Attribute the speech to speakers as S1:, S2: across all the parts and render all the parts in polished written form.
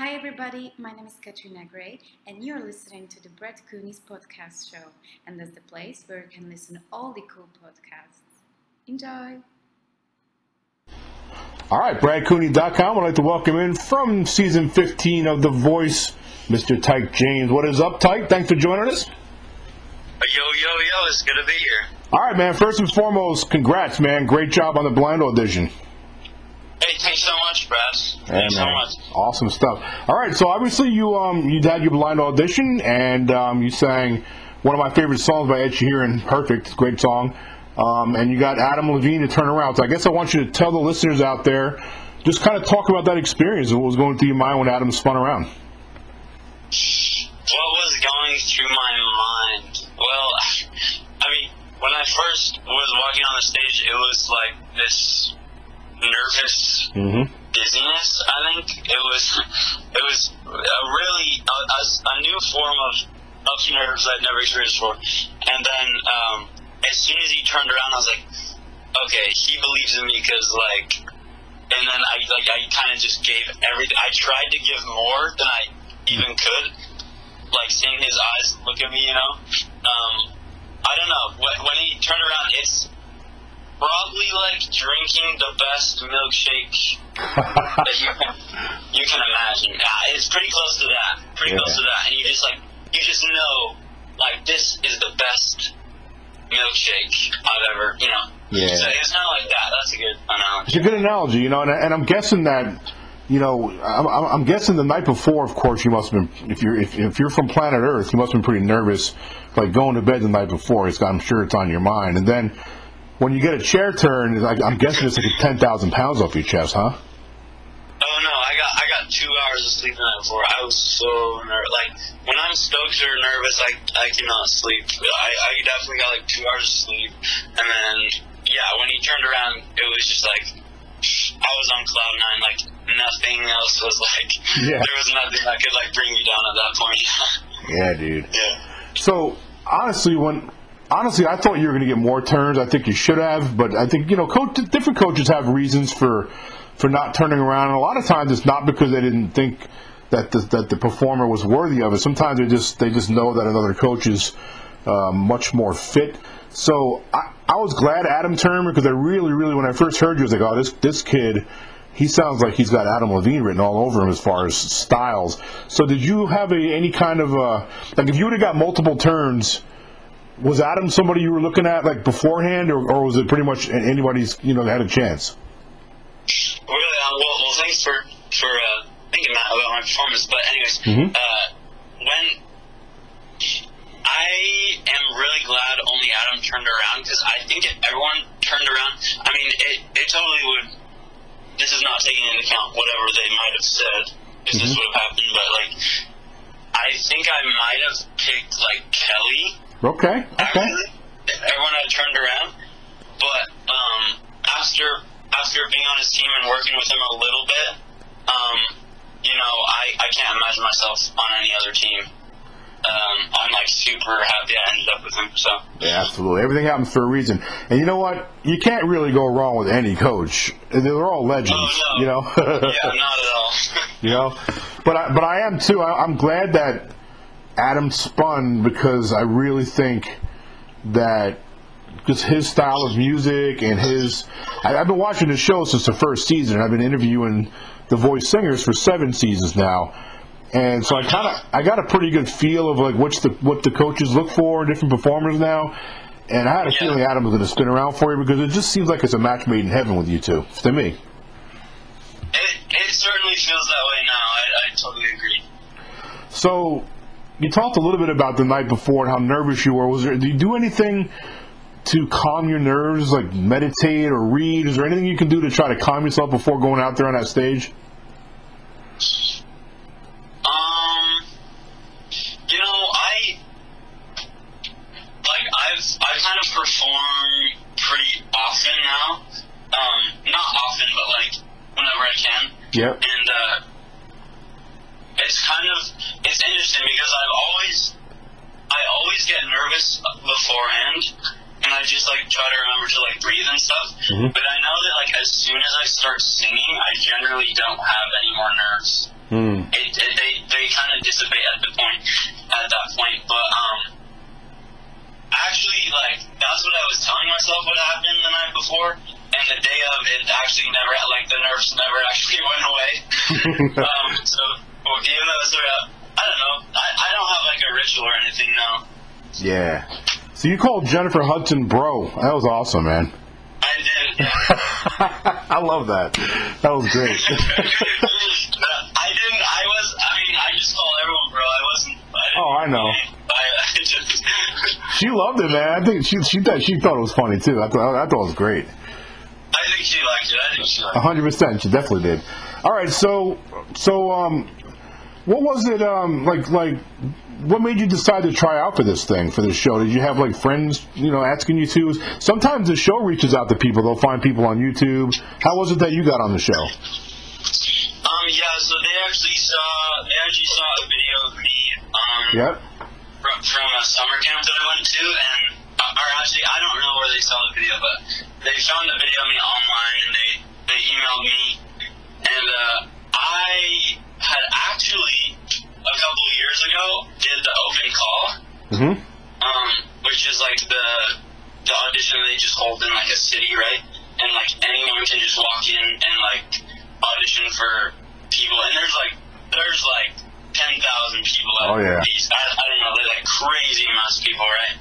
S1: Hi everybody, my name is Katrina Gray and you're listening to the Brett Cooney's podcast show, and that's the place where you can listen to all the cool podcasts. Enjoy!
S2: Alright, BradCooney.com. I'd like to welcome in from season 15 of The Voice, Mr. Tyke James. What is up, Tyke? Thanks for joining us.
S3: Yo, it's good to be here.
S2: Alright, man, first and foremost, congrats, man. Great job on the Blind Audition.
S3: Hey, thanks so much, Brad. Thanks so much.
S2: Awesome stuff. All right, so obviously you had your Blind Audition, and you sang one of my favorite songs by Ed Sheeran, Perfect, great song, and you got Adam Levine to turn around. So I guess I want you to tell the listeners out there, just kind of talk about that experience, what was going through your mind when Adam spun around.
S3: What was going through my mind? Well, I mean, when I first was walking on the stage, it was like this nervous dizziness. I think it was a really a new form of nerves I'd never experienced before. And then as soon as he turned around, I was like, okay, he believes in me, because and then I kind of just gave everything. I tried to give more than I even could, seeing his eyes look at me, you know. I don't know, when he turned around, it's probably like drinking the best milkshake that you can imagine. Yeah, it's pretty close to that. And you just know, this is the best milkshake I've ever,
S2: Yeah.
S3: So it's kind of like that. That's a good analogy.
S2: It's a good analogy, and I'm guessing that, I'm guessing the night before, of course, you must have been, if you're from planet Earth, you must have been pretty nervous, going to bed the night before. I'm sure it's on your mind. And then when you get a chair turn, I'm guessing it's 10,000 pounds off your chest, huh?
S3: Oh no, I got 2 hours of sleep the night before. I was so nervous. When I'm stoked or nervous, I cannot sleep. I definitely got 2 hours of sleep. And then, when he turned around, it was just I was on cloud nine. Nothing else was there was nothing that could bring me down at that point.
S2: Yeah, dude.
S3: Yeah.
S2: So honestly, I thought you were going to get more turns. I think you should have, but I think different coaches have reasons for not turning around. And a lot of times, it's not because they didn't think that the performer was worthy of it. Sometimes they just know that another coach is much more fit. So I was glad Adam turned, because I really, when I first heard you, I was like, oh, this kid, he sounds like he's got Adam Levine written all over him as far as styles. So did you have any kind of if you would have got multiple turns, was Adam somebody you were looking at beforehand, or was it pretty much anybody's had a chance?
S3: Really, well, thanks for thinking that about my performance. But anyways, when I am really glad only Adam turned around, because I think if everyone turned around, I mean, it totally would. This is not taking into account whatever they might have said, if this would have happened. But I think I might have picked Kelly.
S2: Okay.
S3: Everyone had turned around, but after being on his team and working with him a little bit, I can't imagine myself on any other team. I'm super happy I ended up with him. So
S2: yeah, absolutely. Everything happens for a reason, and you know what? You can't really go wrong with any coach. They're all legends.
S3: Oh, no. Yeah, not at all.
S2: But I am too. I'm glad that Adam spun, because I really think that just his style of music and I've been watching the show since the first season, and I've been interviewing the Voice singers for 7 seasons now, and so I got a pretty good feel of what the coaches look for in different performers now, and I had a feeling Adam was going to spin around for you, because it just seems like it's a match made in heaven with you two, to me.
S3: It certainly feels that way now. I totally agree.
S2: So you talked a little bit about the night before and how nervous you were. Did you do anything to calm your nerves, meditate or read? Is there anything you can do to try to calm yourself before going out there on that stage?
S3: I kind of perform pretty often now. Not often, but whenever I can.
S2: Yep.
S3: And it's interesting, because I always get nervous beforehand, and I just try to remember to breathe and stuff. But I know that as soon as I start singing, I generally don't have any more nerves. They kind of dissipate at that point. But actually, like, that's what I was telling myself would happen the night before, and the day of, it actually never, like, the nerves never actually went away. So, well, even though it's I don't know, I don't have like a ritual or anything now.
S2: Yeah. So you called Jennifer Hudson bro. That was awesome, man.
S3: I did. Yeah.
S2: I love that. That was great.
S3: I just call everyone bro.
S2: I know. She loved it, man. I think she thought it was funny too. I thought it was great.
S3: I think she liked it.
S2: 100%. She definitely did. All right. So what was it like? What made you decide to try out for this show? Did you have like friends, asking you to? Sometimes the show reaches out to people. They'll find people on YouTube. How was it that you got on the show?
S3: Yeah, so they actually saw a video of me from a summer camp that I went to, and actually I don't know where they saw the video, but they found the video of me online, and they emailed me, and I had actually a couple of years ago did the open call, which is like the audition they just hold in like a city, right? And like anyone can just walk in and like audition for people, and there's like 10,000 people at these. I don't know, they're like crazy amounts of people, right?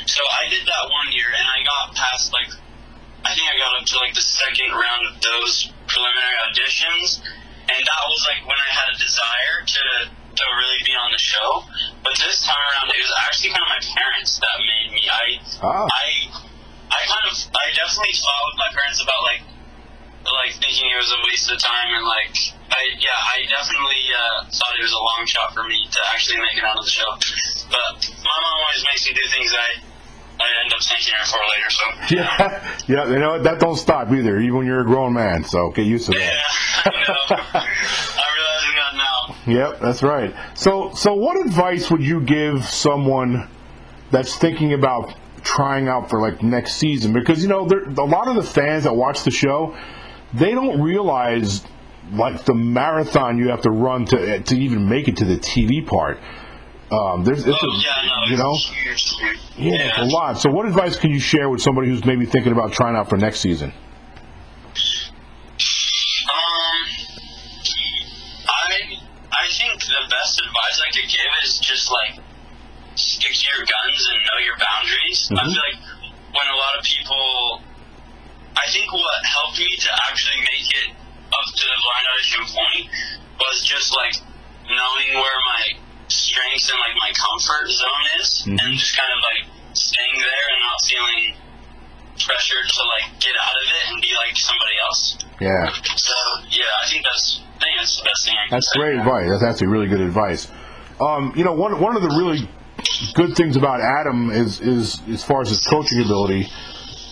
S3: So I did that one year, and I got past I think I got up to like the second round of those preliminary auditions, and that was like when I had a desire to really be on the show. But this time around, it was actually kind of my parents that made me. I definitely fought with my parents about like thinking it was a waste of time, and I definitely thought it was a long shot for me to actually make it onto the show. But my mom always makes me do things I end up thanking her for later. So
S2: yeah, you know what? That don't stop either, even when you're a grown man. So get used to that.
S3: Yeah, I know. I'm realizing that now.
S2: Yep, that's right. So what advice would you give someone that's thinking about trying out for like next season? Because a lot of the fans that watch the show, they don't realize like the marathon you have to run to even make it to the TV part. It's a lot. So what advice can you share with somebody who's maybe thinking about trying out for next season?
S3: I think the best advice I could give is just like stick to your guns and know your boundaries. I feel like when a lot of people, I think what helped me to actually make it up to the blind audition point was just like knowing where my strengths and like my comfort zone is, and just kind of like staying there and not feeling pressured to like get out of it and be like somebody else.
S2: Yeah.
S3: So I think that's the best thing I can
S2: That's
S3: say.
S2: great advice. That's actually really good advice. One of the really good things about Adam is as far as his coaching ability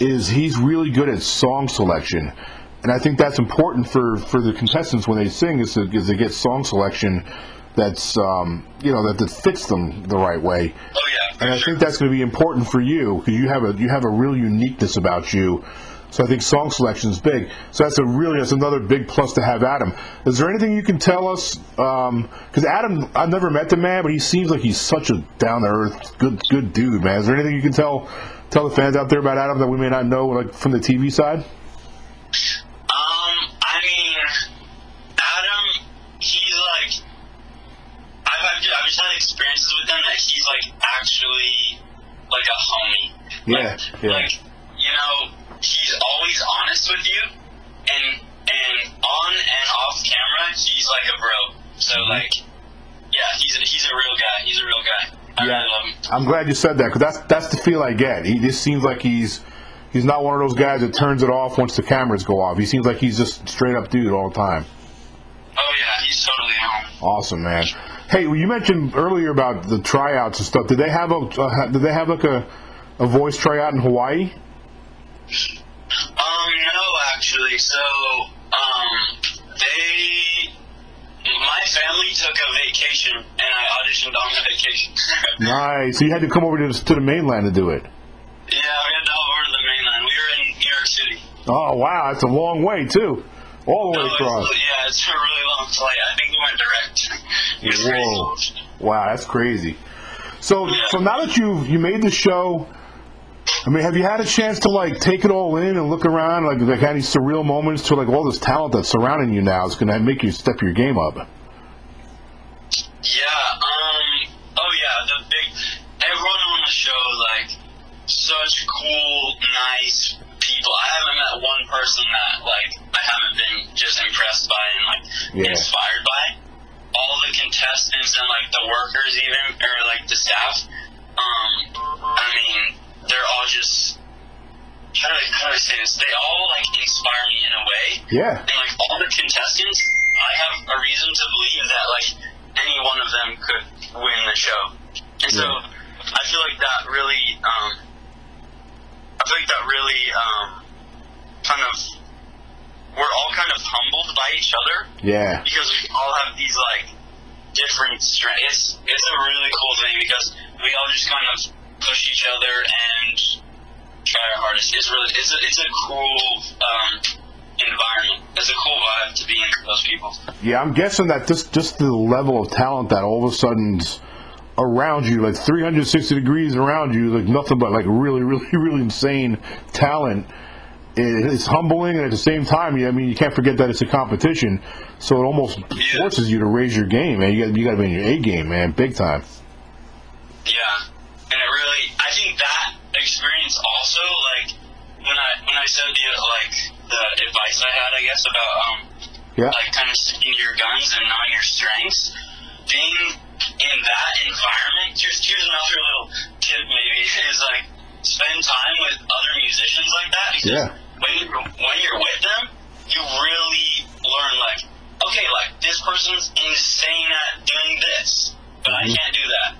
S2: is he's really good at song selection, and I think that's important for the contestants when they sing is they get song selection that's that fits them the right way.
S3: Oh yeah.
S2: And I think that's going to be important for you because you have a real uniqueness about you. So I think song selection is big. So that's another big plus to have Adam. Is there anything you can tell us? Because Adam, I've never met the man, but he seems like he's such a down to earth, good dude, man. Is there anything you can tell the fans out there about Adam that we may not know, like from the TV side?
S3: I mean, Adam, he's like, I've just had experiences with him that he's like actually like a homie. Like, he's always honest with you, and on and off camera, he's like a bro. So he's a real guy. He's a real guy. I really love him.
S2: I'm glad you said that because that's the feel I get. He just seems like he's not one of those guys that turns it off once the cameras go off. He seems like he's just straight up dude all the time.
S3: Oh yeah, he's totally home.
S2: Awesome, man. Hey, you mentioned earlier about the tryouts and stuff. Did they have like a voice tryout in Hawaii?
S3: No, actually. So, my family took a vacation, and I auditioned on the vacation.
S2: Nice. So you had to come over to the mainland to do it.
S3: Yeah, we had to go over to the mainland. We were in New York City.
S2: Oh, wow. That's a long way, too. All the way across.
S3: It's a really long play. I think he went direct. He was pretty
S2: Whoa.
S3: cool.
S2: Wow, that's crazy. So now that you made the show, I mean, have you had a chance to like take it all in and look around, like any surreal moments to like all this talent that's surrounding you now is going to make you step your game up?
S3: Yeah. Oh yeah. Everyone on the show, like, such cool, nice people. I haven't met one person that like I haven't been just impressed by and like inspired by. All the contestants and like the workers, even or like the staff. I mean, they're all just how do I say this? They all like inspire me in a way.
S2: Yeah.
S3: And like all the contestants, I have a reason to believe that like any one of them could win the show. And so I feel like that really, kind of, we're all kind of humbled by each other.
S2: Yeah.
S3: Because we all have these like different strengths. It's a really cool thing because we all just kind of push each other and try our hardest. It's a cool environment. It's a cool vibe to be in with those people.
S2: Yeah, I'm guessing that just the level of talent that all of a sudden's around you, like 360 degrees around you, like nothing but like really, really, really insane talent. It's humbling, and at the same time, I mean, you can't forget that it's a competition, so it almost forces you to raise your game, man. You got to be in your A game, man, big time.
S3: Yeah, and it really, I think that experience also, like when I said the advice I had, I guess, about like kind of sticking to your guns and knowing your strengths, being in that environment. Here's another little tip, maybe, is like spend time with other musicians like that, because when you're with them, you really learn like, okay, like this person's insane at doing this, but I can't do that.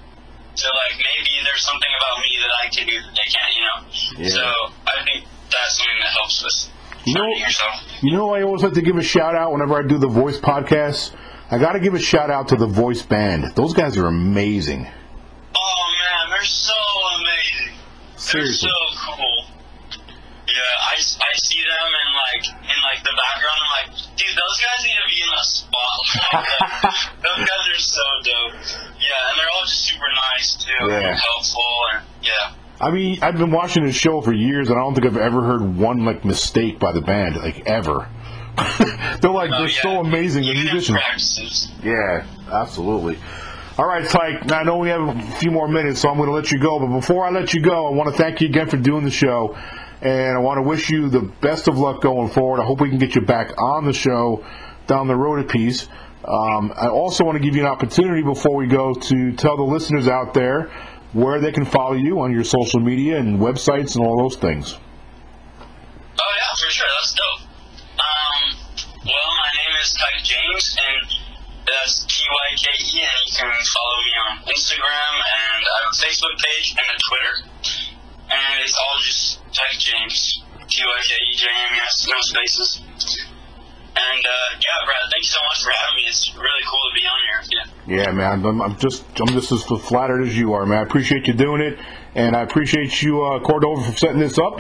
S3: So like maybe there's something about me that I can do that they can't, you know. Yeah. So I think that's something that helps with finding yourself. You know,
S2: I always like to give a shout out whenever I do the voice podcast. I got to give a shout out to the voice band. Those guys are amazing.
S3: Oh man, they're so amazing.
S2: Seriously.
S3: They're so cool. Yeah, I see them in the background. I'm like, dude, those guys need to be in the spotlight. Those guys are so dope. Yeah, and they're all just super nice too, and helpful, and I
S2: mean, I've been watching this show for years, and I don't think I've ever heard one like mistake by the band, like ever. They're so amazing. The musicians. Yeah, absolutely. All right, Tyke. Now, I know we have a few more minutes, so I'm going to let you go. But before I let you go, I want to thank you again for doing the show. And I want to wish you the best of luck going forward. I hope we can get you back on the show down the road a piece. I also want to give you an opportunity before we go to tell the listeners out there where they can follow you on your social media and websites and all those things.
S3: Oh, yeah, for sure. That's dope. Well, my name is Tyke James, and that's Tyke, and you can follow me on Instagram, and I have a Facebook page and a Twitter, and it's all just Tyke James, TykeJames, no spaces. And Brad, thank you so much for having me. It's really cool to be on here.
S2: Yeah, man, I'm just as flattered as you are, man. I appreciate you doing it, and I appreciate you, Cordova, for setting this up.